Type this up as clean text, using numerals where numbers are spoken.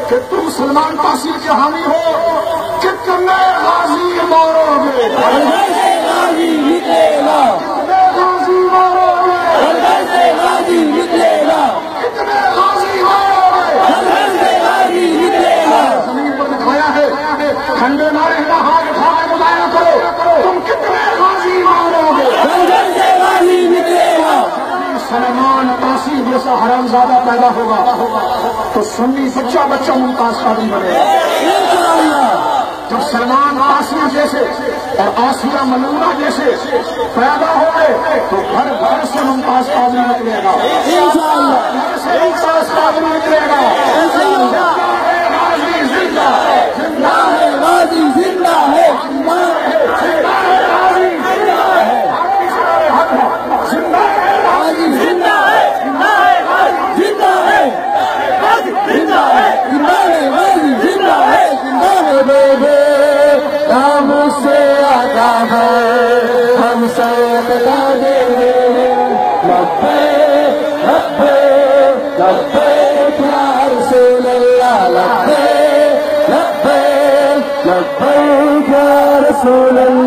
کہ تم سلمان تاثیر کے حامی ہو، کتنے غازی مارو گے، غازی نکلے گا، کتنے غازی مارو گے، غازی نکلے گا، کتنے غازی مارو گے، غازی نکلے گا۔ زمین پر دکھایا ہے، ٹھنڈے نعرے نہ ہاتھ اٹھا کے بتایا کرو تم کتنے غازی مارو گے۔ خنجر سے غازی نکلے گا۔ سلمان تاثیر جیسا حرام زادہ پیدا ہوگا تو سنی بچہ بچہ ممتاز قادری بنے گا۔ انشاءاللہ جب سلمان تاثیر جیسے اور آسیہ ملونہ جیسے پیدا ہو گئے تو گھر گھر سے ممتاز قادری نکلے گا، انشاءاللہ گھر سے ممتاز قادری نکلے گا۔ غازی زندہ ہے، زندہ ہے، غازی زندہ ہے، زندہ ہے، زندہ ہے، غازی زندہ ہے، زندہ ہے، غازی زندہ ہے، زندہ ہے، غازی زندہ ہے، غازی زندہ ہے، زندہ ہے، غازی زندہ ہے، زندہ ہے۔ بے ہم سے آتا ہے، ہم سے بتا دے لبیک لبیک لبیک یا رسول اللہ، لبیک لبیک لبیک یا رسول اللہ۔